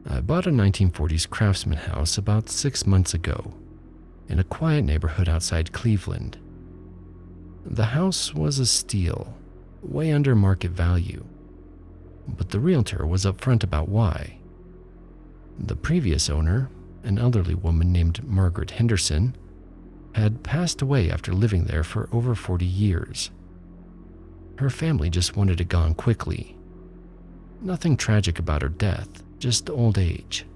I bought a 1940s craftsman house about 6 months ago in a quiet neighborhood outside Cleveland. The house was a steal, way under market value, but the realtor was upfront about why. The previous owner, an elderly woman named Margaret Henderson, had passed away after living there for over 40 years. Her family just wanted it gone quickly. Nothing tragic about her death, just old age.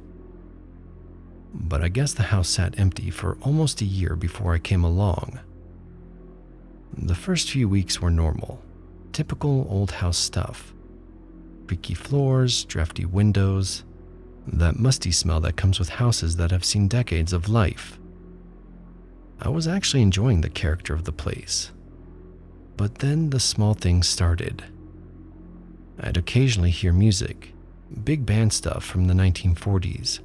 But I guess the house sat empty for almost a year before I came along. The first few weeks were normal, typical old house stuff. Creaky floors, drafty windows, that musty smell that comes with houses that have seen decades of life. I was actually enjoying the character of the place. But then the small things started. I'd occasionally hear music, big band stuff from the 1940s,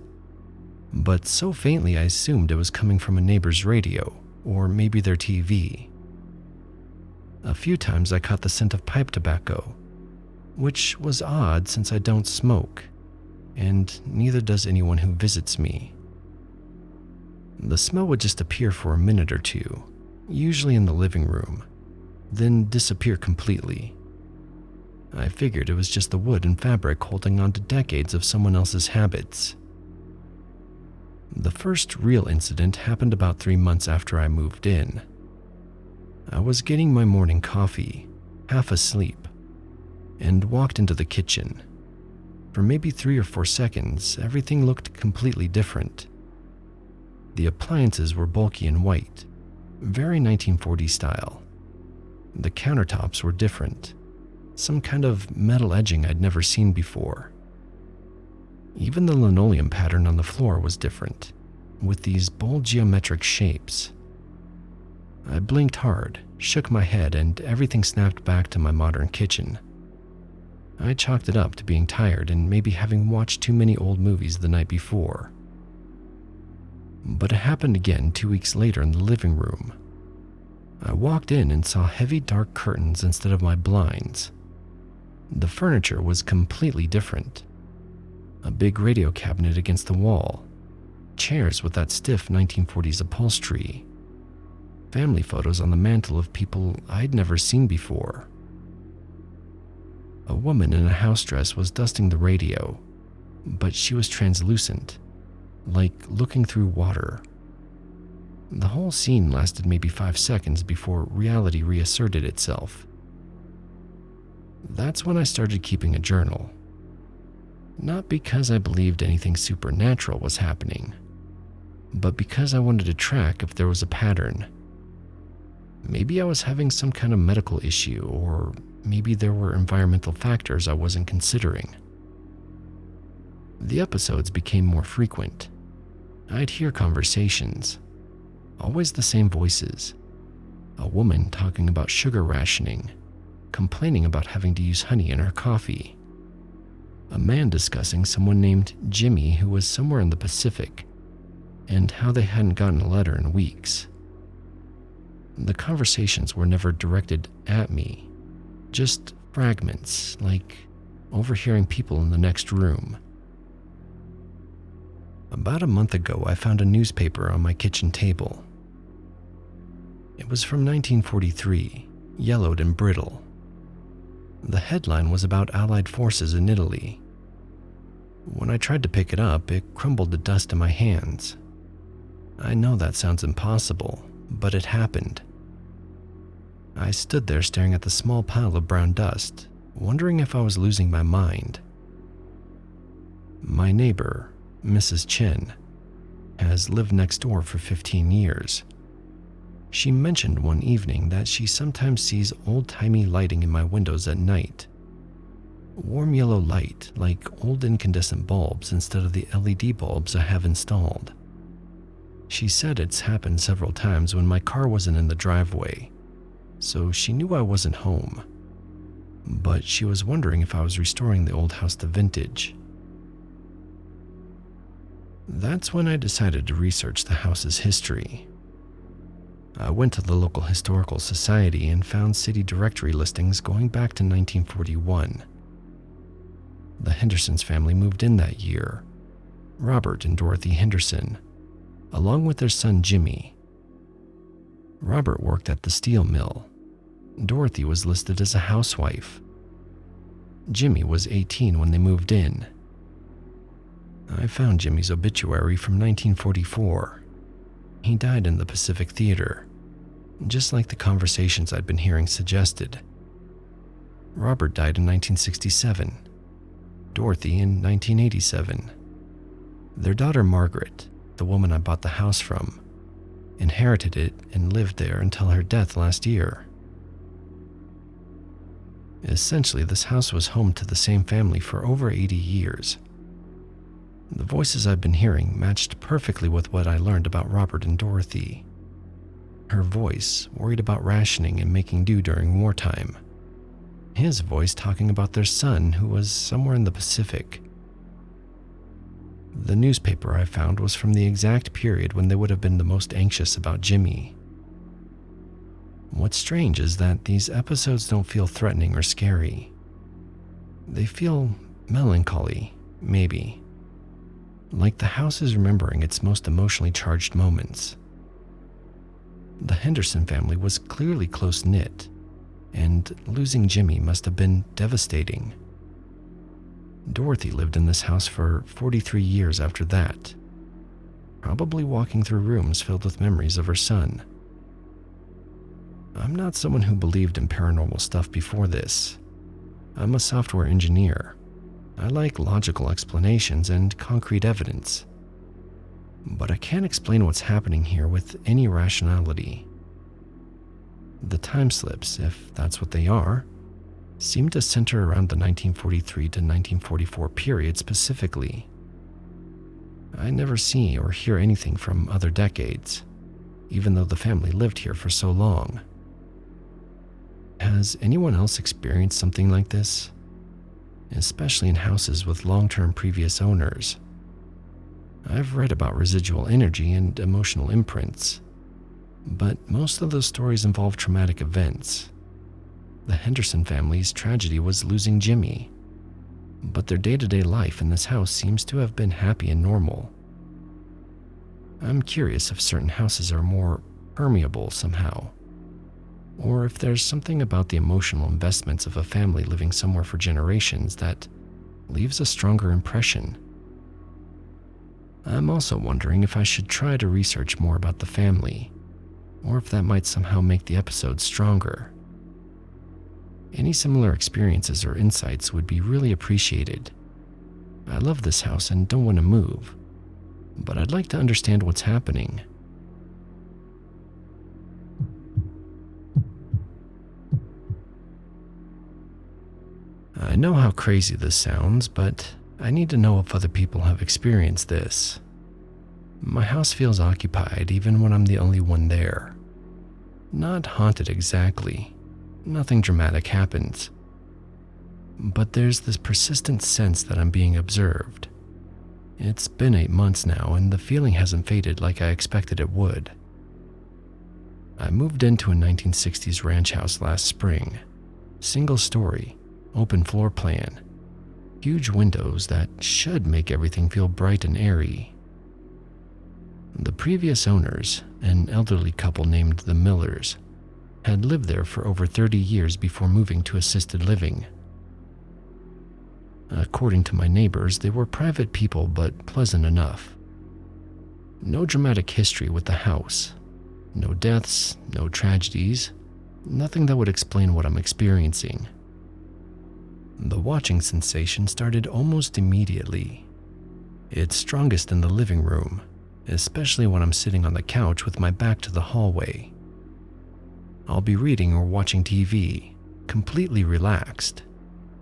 but so faintly I assumed it was coming from a neighbor's radio or maybe their TV. A few times I caught the scent of pipe tobacco, which was odd since I don't smoke, and neither does anyone who visits me. The smell would just appear for a minute or two, usually in the living room, then disappear completely. I figured it was just the wood and fabric holding on to decades of someone else's habits. The first real incident happened about 3 months after I moved in. I was getting my morning coffee, half asleep, and walked into the kitchen. For maybe 3 or 4 seconds, everything looked completely different. The appliances were bulky and white, very 1940s style. The countertops were different, some kind of metal edging I'd never seen before. Even the linoleum pattern on the floor was different, with these bold geometric shapes. I blinked hard, shook my head, and everything snapped back to my modern kitchen. I chalked it up to being tired and maybe having watched too many old movies the night before. But it happened again 2 weeks later in the living room. I walked in and saw heavy dark curtains instead of my blinds. The furniture was completely different. A big radio cabinet against the wall, chairs with that stiff 1940s upholstery, family photos on the mantle of people I'd never seen before. A woman in a house dress was dusting the radio, but she was translucent, like looking through water. The whole scene lasted maybe 5 seconds before reality reasserted itself. That's when I started keeping a journal. Not because I believed anything supernatural was happening, but because I wanted to track if there was a pattern. Maybe I was having some kind of medical issue, or maybe there were environmental factors I wasn't considering. The episodes became more frequent. I'd hear conversations, always the same voices. A woman talking about sugar rationing, complaining about having to use honey in her coffee. A man discussing someone named Jimmy who was somewhere in the Pacific, and how they hadn't gotten a letter in weeks. The conversations were never directed at me, just fragments, like overhearing people in the next room. About a month ago, I found a newspaper on my kitchen table. It was from 1943, yellowed and brittle. The headline was about Allied forces in Italy. When I tried to pick it up, it crumbled to dust in my hands. I know that sounds impossible, but it happened. I stood there staring at the small pile of brown dust, wondering if I was losing my mind. My neighbor, Mrs. Chen, has lived next door for 15 years. She mentioned one evening that she sometimes sees old-timey lighting in my windows at night. Warm yellow light, like old incandescent bulbs instead of the LED bulbs I have installed. She said it's happened several times when my car wasn't in the driveway, so she knew I wasn't home. But she was wondering if I was restoring the old house to vintage. That's when I decided to research the house's history. I went to the local historical society and found city directory listings going back to 1941. The Hendersons family moved in that year, Robert and Dorothy Henderson, along with their son Jimmy. Robert worked at the steel mill. Dorothy was listed as a housewife. Jimmy was 18 when they moved in. I found Jimmy's obituary from 1944. He died in the Pacific Theater, just like the conversations I'd been hearing suggested. Robert died in 1967, Dorothy in 1987. Their daughter Margaret, the woman I bought the house from, inherited it and lived there until her death last year. Essentially, this house was home to the same family for over 80 years. The voices I've been hearing matched perfectly with what I learned about Robert and Dorothy. Her voice, worried about rationing and making do during wartime. His voice talking about their son, who was somewhere in the Pacific. The newspaper I found was from the exact period when they would have been the most anxious about Jimmy. What's strange is that these episodes don't feel threatening or scary. They feel melancholy, maybe. Like the house is remembering its most emotionally charged moments. The Henderson family was clearly close-knit, and losing Jimmy must have been devastating. Dorothy lived in this house for 43 years after that, probably walking through rooms filled with memories of her son. I'm not someone who believed in paranormal stuff before this. I'm a software engineer. I like logical explanations and concrete evidence. But I can't explain what's happening here with any rationality. The time slips, if that's what they are, seem to center around the 1943 to 1944 period specifically. I never see or hear anything from other decades, even though the family lived here for so long. Has anyone else experienced something like this? Especially in houses with long-term previous owners. I've read about residual energy and emotional imprints, but most of those stories involve traumatic events. The Henderson family's tragedy was losing Jimmy, but their day-to-day life in this house seems to have been happy and normal. I'm curious if certain houses are more permeable somehow, or if there's something about the emotional investments of a family living somewhere for generations that leaves a stronger impression. I'm also wondering if I should try to research more about the family, or if that might somehow make the episode stronger. Any similar experiences or insights would be really appreciated. I love this house and don't want to move, but I'd like to understand what's happening. I know how crazy this sounds, but I need to know if other people have experienced this. My house feels occupied even when I'm the only one there. Not haunted exactly. Nothing dramatic happens. But there's this persistent sense that I'm being observed. It's been 8 months now, and the feeling hasn't faded like I expected it would. I moved into a 1960s ranch house last spring. Single story, open floor plan, huge windows that should make everything feel bright and airy. The previous owners, an elderly couple named the Millers, had lived there for over 30 years before moving to assisted living. According to my neighbors, they were private people but pleasant enough. No dramatic history with the house. No deaths, no tragedies, nothing that would explain what I'm experiencing. The watching sensation started almost immediately. It's strongest in the living room, especially when I'm sitting on the couch with my back to the hallway. I'll be reading or watching TV, completely relaxed,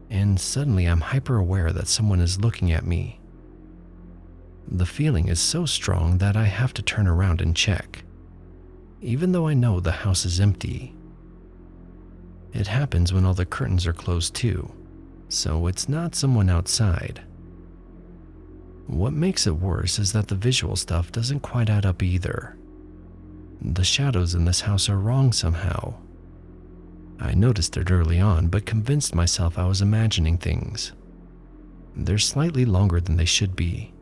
and suddenly I'm hyper-aware that someone is looking at me. The feeling is so strong that I have to turn around and check, even though I know the house is empty. It happens when all the curtains are closed too, so it's not someone outside. What makes it worse is that the visual stuff doesn't quite add up either. The shadows in this house are wrong somehow. I noticed it early on, but convinced myself I was imagining things. They're slightly longer than they should be.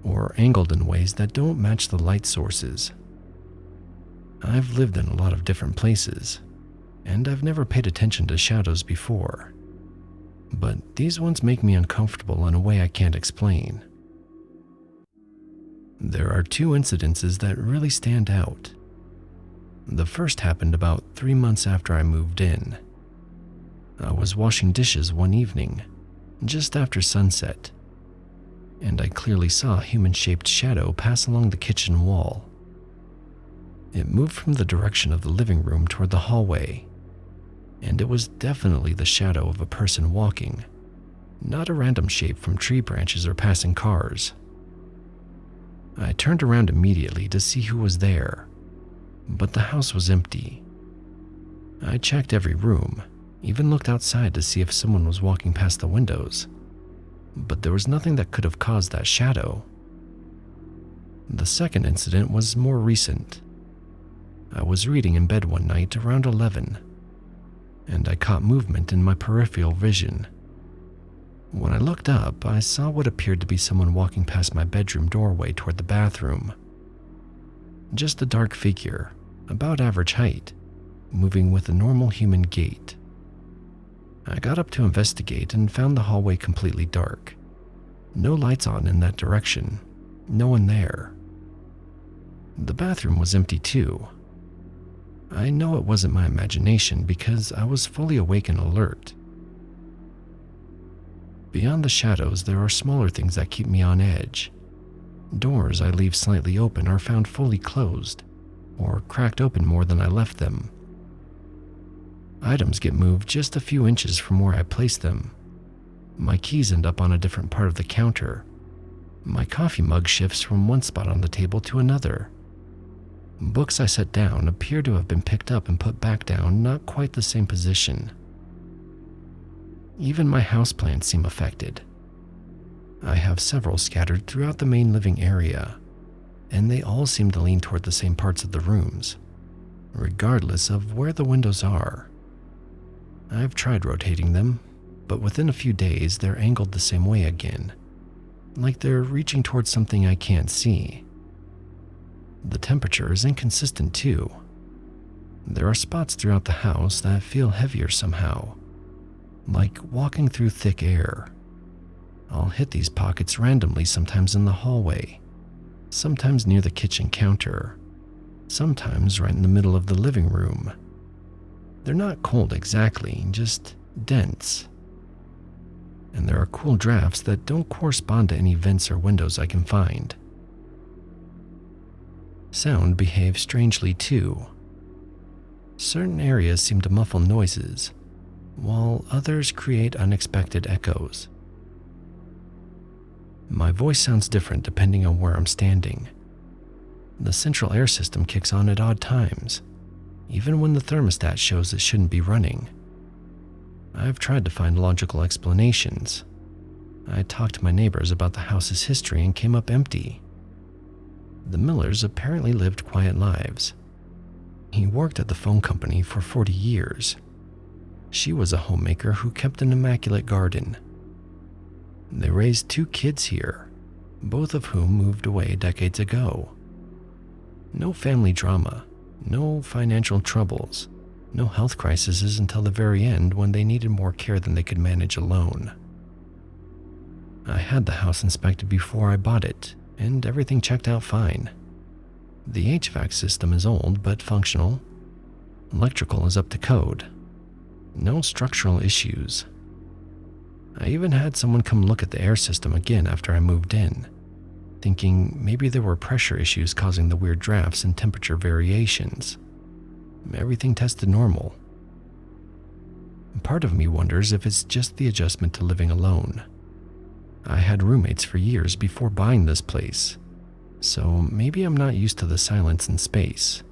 or angled in ways that don't match the light sources. I've lived in a lot of different places, and I've never paid attention to shadows before, but these ones make me uncomfortable in a way I can't explain. There are two incidences that really stand out. The first happened about 3 months after I moved in. I was washing dishes one evening, just after sunset, and I clearly saw a human-shaped shadow pass along the kitchen wall. It moved from the direction of the living room toward the hallway, and it was definitely the shadow of a person walking, not a random shape from tree branches or passing cars. I turned around immediately to see who was there, but the house was empty. I checked every room, even looked outside to see if someone was walking past the windows, but there was nothing that could have caused that shadow. The second incident was more recent. I was reading in bed one night around 11, and I caught movement in my peripheral vision. When I looked up, I saw what appeared to be someone walking past my bedroom doorway toward the bathroom. Just a dark figure, about average height, moving with a normal human gait. I got up to investigate and found the hallway completely dark. No lights on in that direction, no one there. The bathroom was empty too. I know it wasn't my imagination because I was fully awake and alert. Beyond the shadows, there are smaller things that keep me on edge. Doors I leave slightly open are found fully closed, or cracked open more than I left them. Items get moved just a few inches from where I place them. My keys end up on a different part of the counter. My coffee mug shifts from one spot on the table to another. Books I set down appear to have been picked up and put back down, not quite the same position. Even my houseplants seem affected. I have several scattered throughout the main living area, and they all seem to lean toward the same parts of the rooms, regardless of where the windows are. I've tried rotating them, but within a few days they're angled the same way again, like they're reaching towards something I can't see. The temperature is inconsistent too. There are spots throughout the house that feel heavier somehow, like walking through thick air. I'll hit these pockets randomly, sometimes in the hallway, sometimes near the kitchen counter, sometimes right in the middle of the living room. They're not cold exactly, just dense. And there are cool drafts that don't correspond to any vents or windows I can find. Sound behaves strangely too. Certain areas seem to muffle noises, while others create unexpected echoes. My voice sounds different depending on where I'm standing. The central air system kicks on at odd times, even when the thermostat shows it shouldn't be running. I've tried to find logical explanations. I talked to my neighbors about the house's history and came up empty. The Millers apparently lived quiet lives. He worked at the phone company for 40 years. She was a homemaker who kept an immaculate garden. They raised 2 kids here, both of whom moved away decades ago. No family drama, no financial troubles, no health crises until the very end when they needed more care than they could manage alone. I had the house inspected before I bought it, and everything checked out fine. The HVAC system is old but functional. Electrical is up to code. No structural issues. I even had someone come look at the air system again after I moved in, thinking maybe there were pressure issues causing the weird drafts and temperature variations. Everything tested normal. Part of me wonders if it's just the adjustment to living alone. I had roommates for years before buying this place, so maybe I'm not used to the silence and space.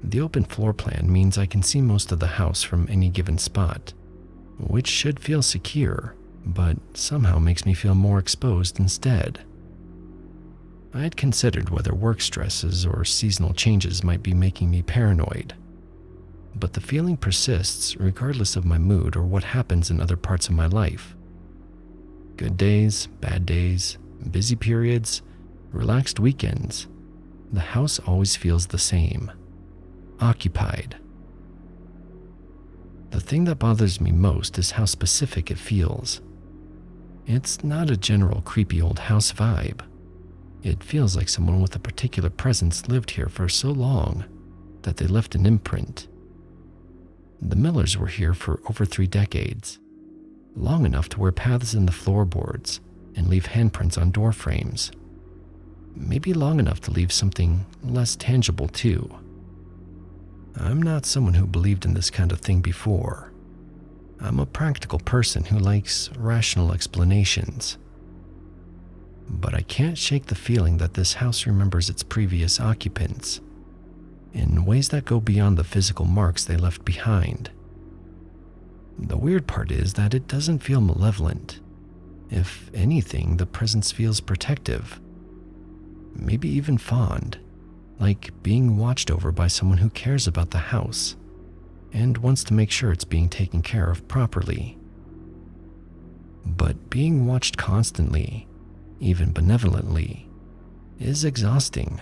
The open floor plan means I can see most of the house from any given spot, which should feel secure, but somehow makes me feel more exposed instead. I had considered whether work stresses or seasonal changes might be making me paranoid, but the feeling persists regardless of my mood or what happens in other parts of my life. Good days, bad days, busy periods, relaxed weekends, the house always feels the same, occupied. The thing that bothers me most is how specific it feels. It's not a general creepy old house vibe. It feels like someone with a particular presence lived here for so long that they left an imprint. The Millers were here for over 3 decades, long enough to wear paths in the floorboards and leave handprints on door frames. Maybe long enough to leave something less tangible too. I'm not someone who believed in this kind of thing before. I'm a practical person who likes rational explanations. But I can't shake the feeling that this house remembers its previous occupants in ways that go beyond the physical marks they left behind. The weird part is that it doesn't feel malevolent. If anything, the presence feels protective, maybe even fond, like being watched over by someone who cares about the house and wants to make sure it's being taken care of properly. But being watched constantly, even benevolently, is exhausting.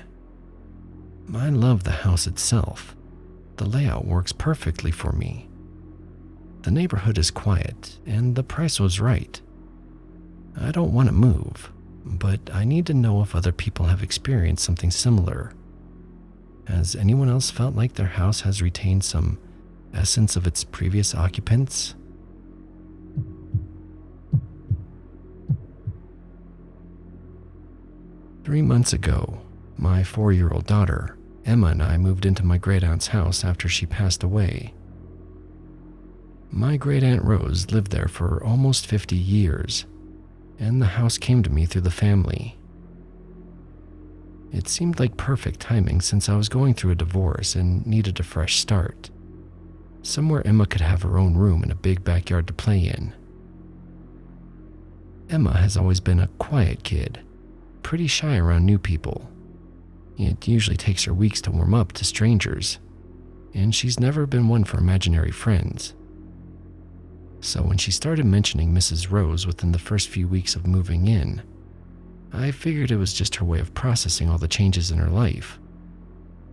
I love the house itself. The layout works perfectly for me. The neighborhood is quiet, and the price was right. I don't want to move, but I need to know if other people have experienced something similar. Has anyone else felt like their house has retained some essence of its previous occupants? Three months ago, my 4-year-old daughter, Emma, and I moved into my great-aunt's house after she passed away. My great-aunt Rose lived there for almost 50 years, and the house came to me through the family. It seemed like perfect timing since I was going through a divorce and needed a fresh start, somewhere Emma could have her own room and a big backyard to play in. Emma has always been a quiet kid, pretty shy around new people. It usually takes her weeks to warm up to strangers, and she's never been one for imaginary friends. So when she started mentioning Mrs. Rose within the first few weeks of moving in, I figured it was just her way of processing all the changes in her life.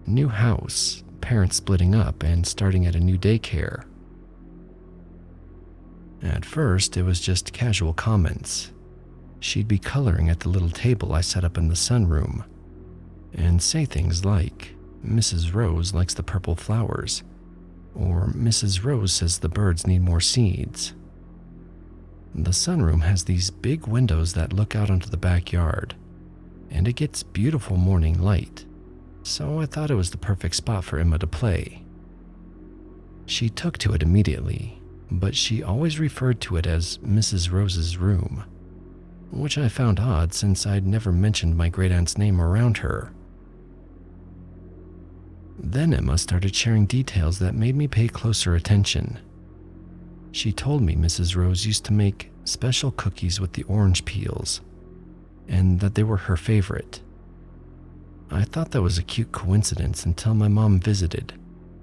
New house, parents splitting up, and starting at a new daycare. At first, it was just casual comments. She'd be coloring at the little table I set up in the sunroom, and say things like, "Mrs. Rose likes the purple flowers," or "Mrs. Rose says the birds need more seeds." The sunroom has these big windows that look out onto the backyard, and it gets beautiful morning light, so I thought it was the perfect spot for Emma to play. She took to it immediately, but she always referred to it as Mrs. Rose's room, which I found odd since I'd never mentioned my great-aunt's name around her. Then Emma started sharing details that made me pay closer attention. She told me Mrs. Rose used to make special cookies with the orange peels, and that they were her favorite. I thought that was a cute coincidence until my mom visited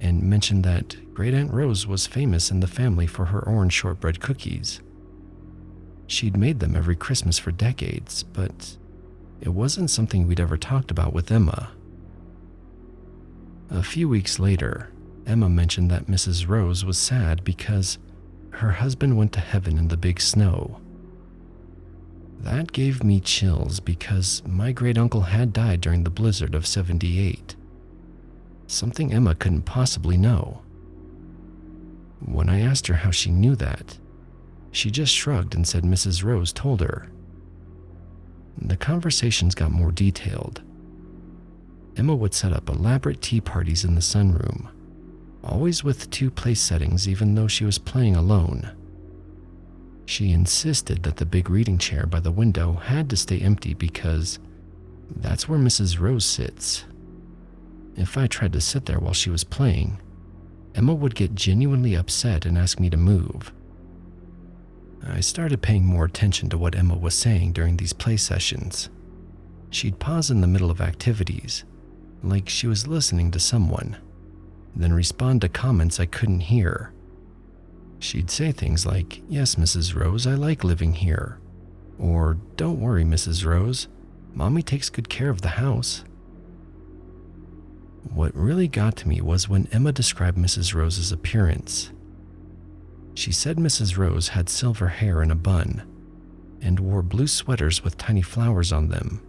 and mentioned that Great Aunt Rose was famous in the family for her orange shortbread cookies. She'd made them every Christmas for decades, but it wasn't something we'd ever talked about with Emma. A few weeks later, Emma mentioned that Mrs. Rose was sad because her husband went to heaven in the big snow. That gave me chills because my great-uncle had died during the blizzard of '78. Something Emma couldn't possibly know. When I asked her how she knew that, she just shrugged and said Mrs. Rose told her. The conversations got more detailed. Emma would set up elaborate tea parties in the sunroom, always with 2 place settings even though she was playing alone. She insisted that the big reading chair by the window had to stay empty because that's where Mrs. Rose sits. If I tried to sit there while she was playing, Emma would get genuinely upset and ask me to move. I started paying more attention to what Emma was saying during these play sessions. She'd pause in the middle of activities, like she was listening to someone, then respond to comments I couldn't hear. She'd say things like, "Yes, Mrs. Rose, I like living here," Or, "Don't worry, Mrs. Rose, Mommy takes good care of the house." What really got to me was when Emma described Mrs. Rose's appearance. She said Mrs. Rose had silver hair in a bun and wore blue sweaters with tiny flowers on them.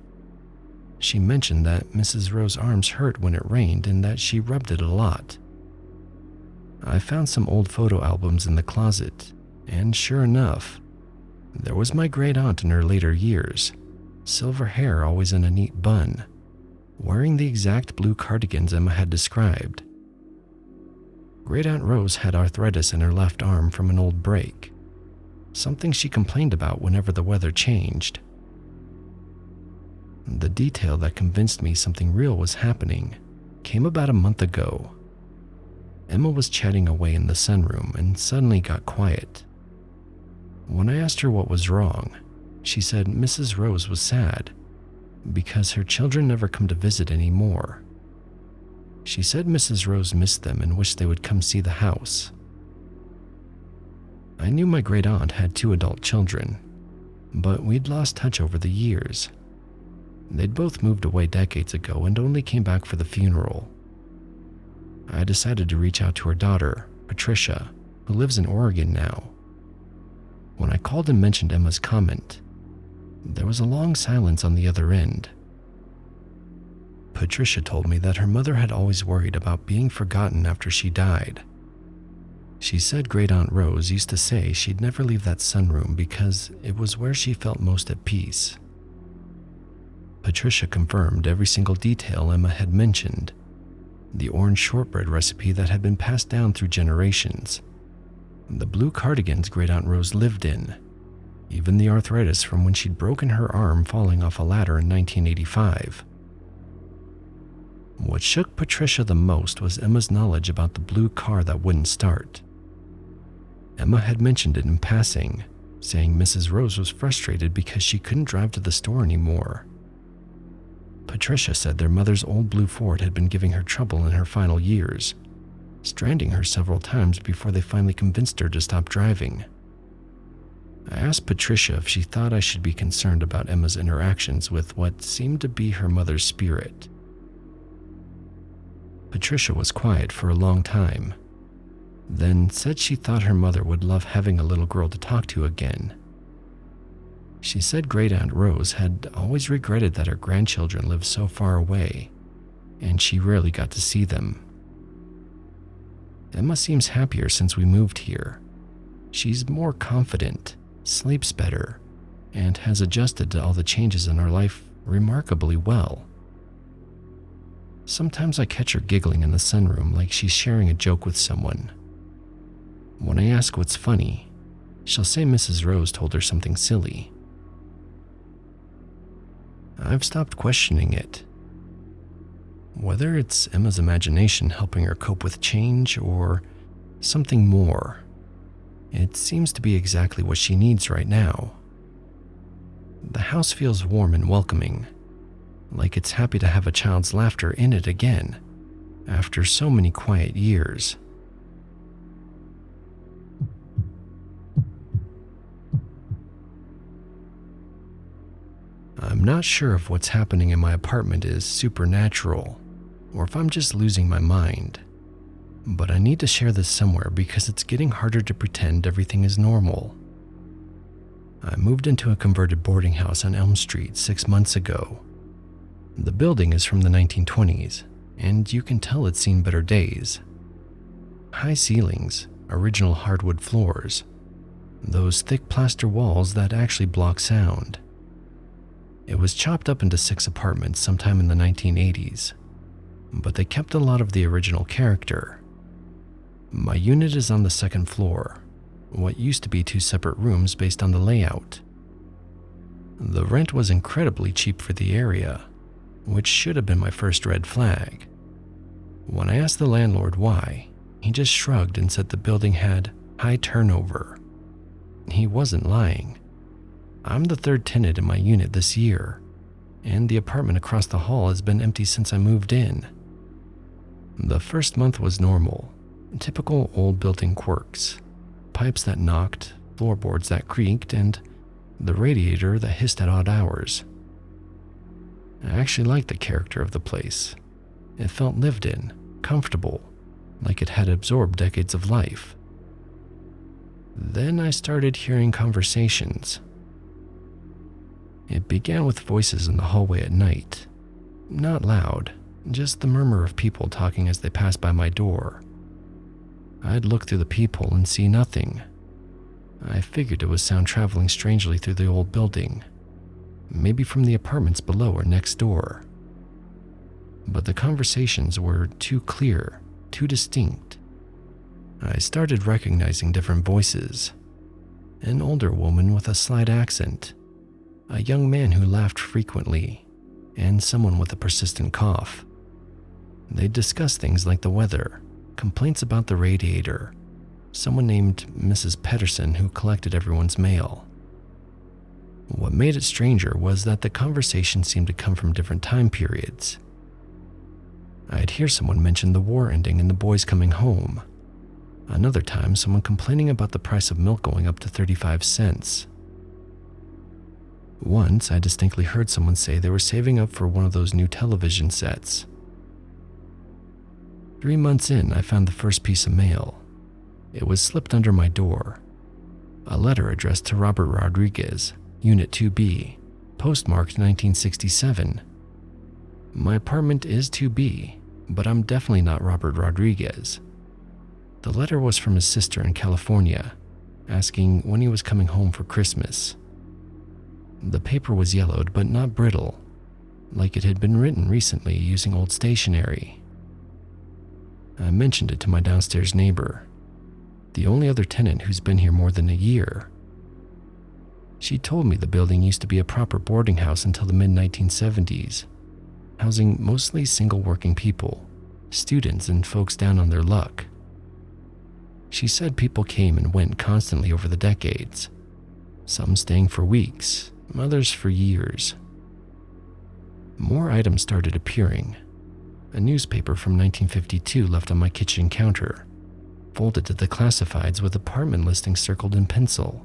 She mentioned that Mrs. Rose's arms hurt when it rained and that she rubbed it a lot. I found some old photo albums in the closet, and sure enough, there was my great aunt in her later years, silver hair always in a neat bun, wearing the exact blue cardigans Emma had described. Great Aunt Rose had arthritis in her left arm from an old break, something she complained about whenever the weather changed. The detail that convinced me something real was happening came about a month ago. Emma was chatting away in the sunroom and suddenly got quiet. When I asked her what was wrong, she said Mrs. Rose was sad because her children never come to visit anymore. She said Mrs. Rose missed them and wished they would come see the house. I knew my great aunt had 2 adult children, but we'd lost touch over the years. They'd both moved away decades ago and only came back for the funeral. I decided to reach out to her daughter, Patricia, who lives in Oregon now. When I called and mentioned Emma's comment, there was a long silence on the other end. Patricia told me that her mother had always worried about being forgotten after she died. She said Great Aunt Rose used to say she'd never leave that sunroom because it was where she felt most at peace. Patricia confirmed every single detail Emma had mentioned. The orange shortbread recipe that had been passed down through generations, the blue cardigans Great Aunt Rose lived in, even the arthritis from when she'd broken her arm falling off a ladder in 1985. What shook Patricia the most was Emma's knowledge about the blue car that wouldn't start. Emma had mentioned it in passing, saying Mrs. Rose was frustrated because she couldn't drive to the store anymore. Patricia said their mother's old blue Ford had been giving her trouble in her final years, stranding her several times before they finally convinced her to stop driving. I asked Patricia if she thought I should be concerned about Emma's interactions with what seemed to be her mother's spirit. Patricia was quiet for a long time, then said she thought her mother would love having a little girl to talk to again. She said Great Aunt Rose had always regretted that her grandchildren lived so far away, and she rarely got to see them. Emma seems happier since we moved here. She's more confident, sleeps better, and has adjusted to all the changes in her life remarkably well. Sometimes I catch her giggling in the sunroom like she's sharing a joke with someone. When I ask what's funny, she'll say Mrs. Rose told her something silly. I've stopped questioning it. Whether it's Emma's imagination helping her cope with change or something more, it seems to be exactly what she needs right now. The house feels warm and welcoming, like it's happy to have a child's laughter in it again, after so many quiet years. I'm not sure if what's happening in my apartment is supernatural, or if I'm just losing my mind, but I need to share this somewhere because it's getting harder to pretend everything is normal. I moved into a converted boarding house on Elm Street 6 months ago. The building is from the 1920s, and you can tell it's seen better days. High ceilings, original hardwood floors, those thick plaster walls that actually block sound. It was chopped up into 6 apartments sometime in the 1980s, but they kept a lot of the original character. My unit is on the 2nd floor, what used to be 2 separate rooms based on the layout. The rent was incredibly cheap for the area, which should have been my first red flag. When I asked the landlord why, he just shrugged and said the building had high turnover. He wasn't lying. I'm the 3rd tenant in my unit this year, and the apartment across the hall has been empty since I moved in. The first month was normal, typical old building quirks, pipes that knocked, floorboards that creaked, and the radiator that hissed at odd hours. I actually liked the character of the place. It felt lived in, comfortable, like it had absorbed decades of life. Then I started hearing conversations. It began with voices in the hallway at night. Not loud, just the murmur of people talking as they passed by my door. I'd look through the peephole and see nothing. I figured it was sound traveling strangely through the old building, maybe from the apartments below or next door. But the conversations were too clear, too distinct. I started recognizing different voices. An older woman with a slight accent, a young man who laughed frequently, and someone with a persistent cough. They discussed things like the weather, complaints about the radiator, someone named Mrs. Pedersen who collected everyone's mail. What made it stranger was that the conversation seemed to come from different time periods. I'd hear someone mention the war ending and the boys coming home. Another time, someone complaining about the price of milk going up to 35 cents. Once, I distinctly heard someone say they were saving up for one of those new television sets. 3 months in, I found the first piece of mail. It was slipped under my door. A letter addressed to Robert Rodriguez, Unit 2B, postmarked 1967. My apartment is 2B, but I'm definitely not Robert Rodriguez. The letter was from his sister in California, asking when he was coming home for Christmas. The paper was yellowed but not brittle, like it had been written recently using old stationery. I mentioned it to my downstairs neighbor, the only other tenant who's been here more than a year. She told me the building used to be a proper boarding house until the mid-1970s, housing mostly single working people, students, and folks down on their luck. She said people came and went constantly over the decades, some staying for weeks, others for years. More items started appearing. A newspaper from 1952 left on my kitchen counter, folded to the classifieds with apartment listings circled in pencil.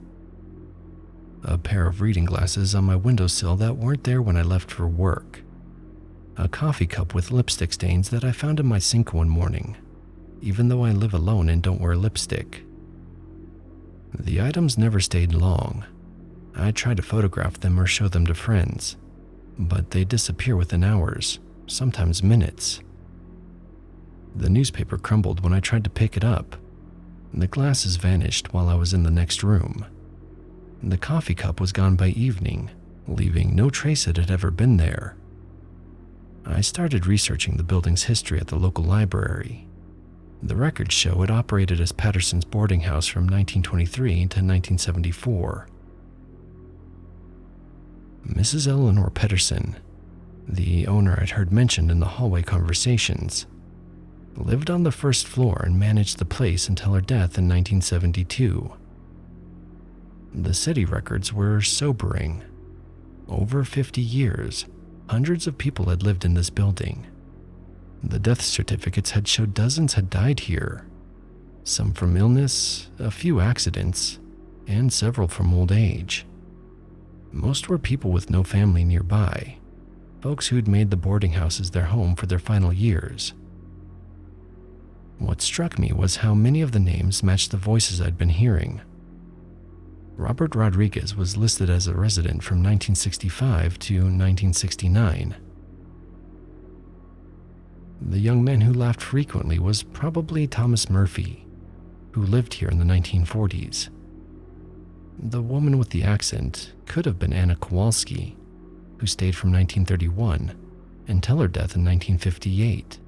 A pair of reading glasses on my windowsill that weren't there when I left for work. A coffee cup with lipstick stains that I found in my sink one morning, even though I live alone and don't wear lipstick. The items never stayed long. I tried to photograph them or show them to friends, but they disappear within hours, sometimes minutes. The newspaper crumbled when I tried to pick it up. The glasses vanished while I was in the next room. The coffee cup was gone by evening, leaving no trace it had ever been there. I started researching the building's history at the local library. The records show it operated as Patterson's boarding house from 1923 to 1974. Mrs. Eleanor Pedersen, the owner I'd heard mentioned in the hallway conversations, lived on the first floor and managed the place until her death in 1972. The city records were sobering. Over 50 years, hundreds of people had lived in this building. The death certificates had showed dozens had died here, some from illness, a few accidents, and several from old age. Most were people with no family nearby, folks who'd made the boarding houses their home for their final years. What struck me was how many of the names matched the voices I'd been hearing. Robert Rodriguez was listed as a resident from 1965 to 1969. The young man who laughed frequently was probably Thomas Murphy, who lived here in the 1940s. The woman with the accent could have been Anna Kowalski, who stayed from 1931 until her death in 1958.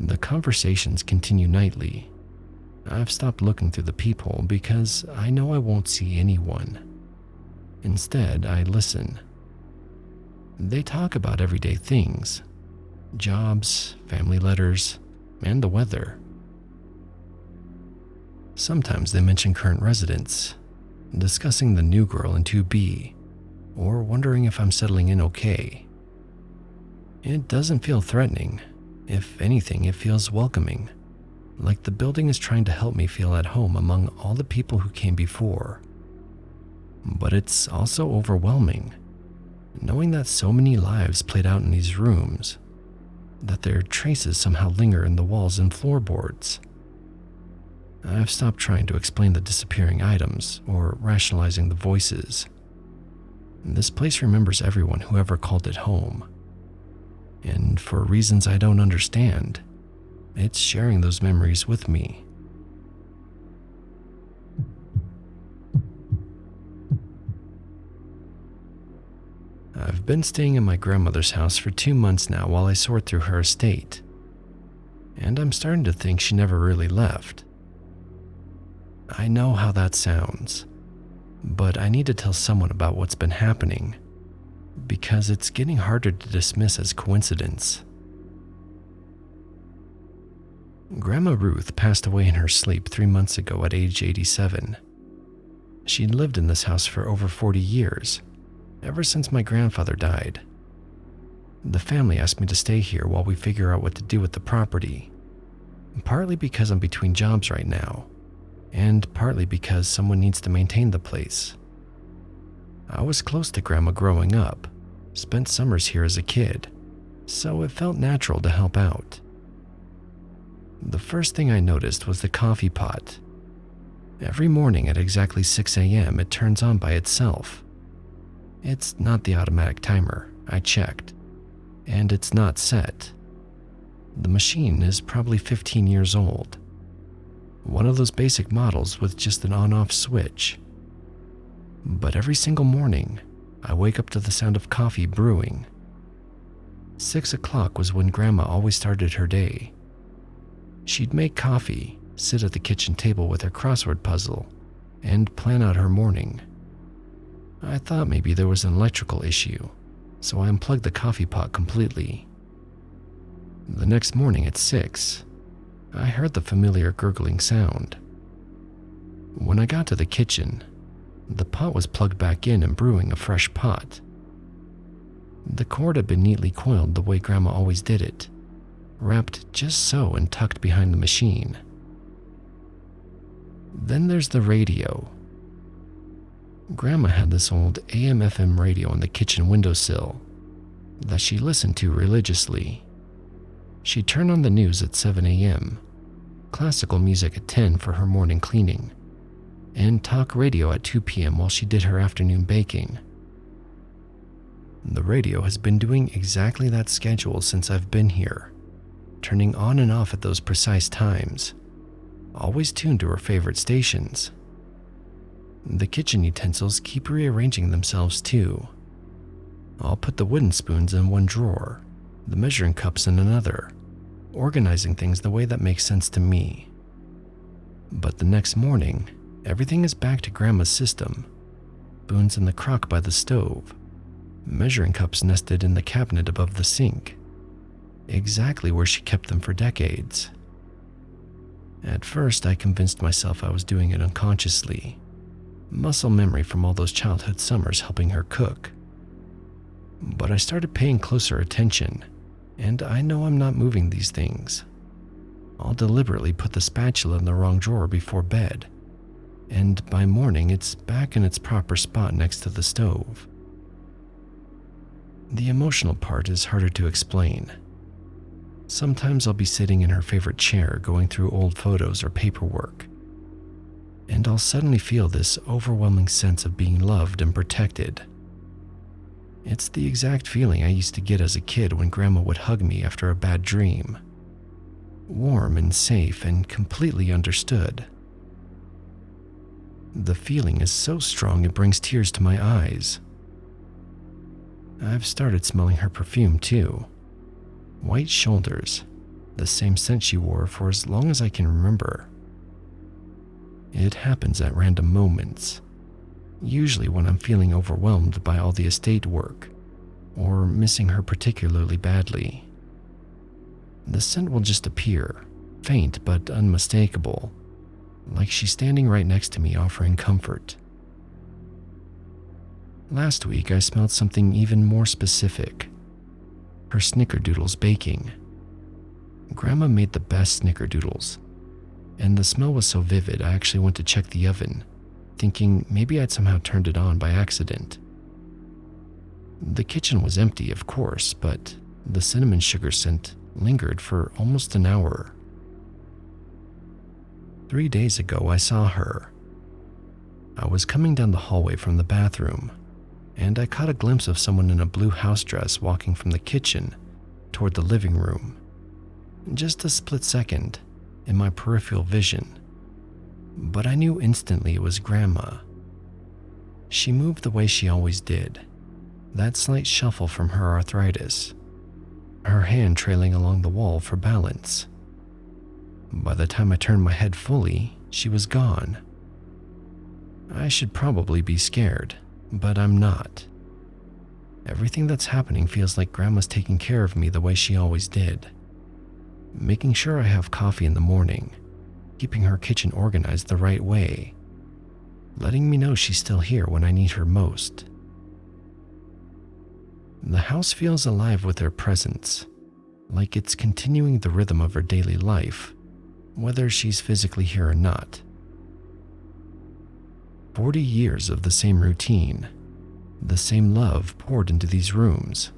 The conversations continue nightly. I've stopped looking through the peephole because I know I won't see anyone. Instead, I listen. They talk about everyday things, jobs, family letters, and the weather. Sometimes they mention current residents, discussing the new girl in 2B, or wondering if I'm settling in okay. It doesn't feel threatening. If anything, it feels welcoming, like the building is trying to help me feel at home among all the people who came before. But it's also overwhelming, knowing that so many lives played out in these rooms, that their traces somehow linger in the walls and floorboards. I've stopped trying to explain the disappearing items or rationalizing the voices. This place remembers everyone who ever called it home. And for reasons I don't understand, it's sharing those memories with me. I've been staying in my grandmother's house for 2 months now while I sort through her estate, and I'm starting to think she never really left. I know how that sounds, but I need to tell someone about what's been happening, because it's getting harder to dismiss as coincidence. Grandma Ruth passed away in her sleep 3 months ago at age 87. She'd lived in this house for over 40 years, ever since my grandfather died. The family asked me to stay here while we figure out what to do with the property, partly because I'm between jobs right now, and partly because someone needs to maintain the place. I was close to Grandma growing up, spent summers here as a kid, so it felt natural to help out. The first thing I noticed was the coffee pot. Every morning at exactly 6 a.m. it turns on by itself. It's not the automatic timer, I checked, and it's not set. The machine is probably 15 years old. One of those basic models with just an on-off switch. But every single morning, I wake up to the sound of coffee brewing. 6 o'clock was when Grandma always started her day. She'd make coffee, sit at the kitchen table with her crossword puzzle, and plan out her morning. I thought maybe there was an electrical issue, so I unplugged the coffee pot completely. The next morning at 6, I heard the familiar gurgling sound. When I got to the kitchen, the pot was plugged back in and brewing a fresh pot. The cord had been neatly coiled the way Grandma always did it, wrapped just so and tucked behind the machine. Then there's the radio. Grandma had this old AM/FM radio on the kitchen windowsill that she listened to religiously. She'd turn on the news at 7 a.m., classical music at 10 for her morning cleaning, and talk radio at 2 p.m. while she did her afternoon baking. The radio has been doing exactly that schedule since I've been here, turning on and off at those precise times, always tuned to her favorite stations. The kitchen utensils keep rearranging themselves too. I'll put the wooden spoons in one drawer, the measuring cups in another, organizing things the way that makes sense to me. But the next morning, everything is back to Grandma's system. Spoons in the crock by the stove, measuring cups nested in the cabinet above the sink, exactly where she kept them for decades. At first, I convinced myself I was doing it unconsciously. Muscle memory from all those childhood summers helping her cook. But I started paying closer attention, and I know I'm not moving these things. I'll deliberately put the spatula in the wrong drawer before bed, and by morning it's back in its proper spot next to the stove. The emotional part is harder to explain. Sometimes I'll be sitting in her favorite chair going through old photos or paperwork, and I'll suddenly feel this overwhelming sense of being loved and protected. It's the exact feeling I used to get as a kid when Grandma would hug me after a bad dream. Warm and safe and completely understood. The feeling is so strong it brings tears to my eyes. I've started smelling her perfume too. White Shoulders, the same scent she wore for as long as I can remember. It happens at random moments, usually when I'm feeling overwhelmed by all the estate work, or missing her particularly badly. The scent will just appear, faint but unmistakable, like she's standing right next to me offering comfort. Last week I smelled something even more specific. Her snickerdoodles baking. Grandma made the best snickerdoodles, and the smell was so vivid I actually went to check the oven, thinking maybe I'd somehow turned it on by accident. The kitchen was empty, of course, but the cinnamon sugar scent lingered for almost an hour. 3 days ago, I saw her. I was coming down the hallway from the bathroom, and I caught a glimpse of someone in a blue house dress walking from the kitchen toward the living room. Just a split second in my peripheral vision, but I knew instantly it was Grandma. She moved the way she always did, that slight shuffle from her arthritis, her hand trailing along the wall for balance. By the time I turned my head fully, she was gone. I should probably be scared, but I'm not. Everything that's happening feels like Grandma's taking care of me the way she always did. Making sure I have coffee in the morning, keeping her kitchen organized the right way, letting me know she's still here when I need her most. The house feels alive with her presence, like it's continuing the rhythm of her daily life, whether she's physically here or not. 40 years of the same routine, the same love poured into these rooms.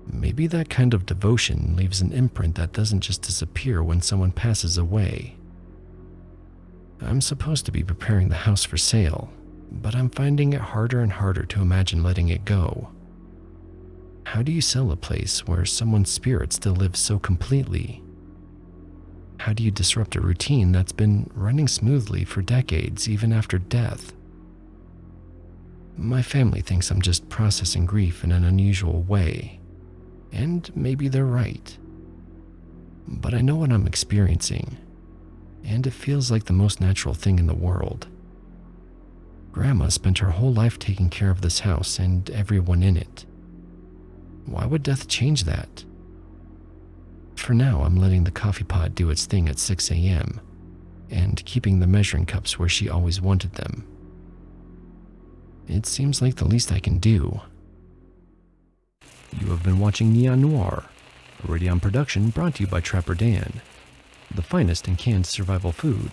Maybe that kind of devotion leaves an imprint that doesn't just disappear when someone passes away. I'm supposed to be preparing the house for sale, but I'm finding it harder and harder to imagine letting it go. How do you sell a place where someone's spirit still lives so completely? How do you disrupt a routine that's been running smoothly for decades, even after death? My family thinks I'm just processing grief in an unusual way, and maybe they're right. But I know what I'm experiencing, and it feels like the most natural thing in the world. Grandma spent her whole life taking care of this house and everyone in it. Why would death change that? For now, I'm letting the coffee pot do its thing at 6 a.m. and keeping the measuring cups where she always wanted them. It seems like the least I can do. You have been watching Noir, a Radion production brought to you by Trapper Dan, the finest in canned survival food.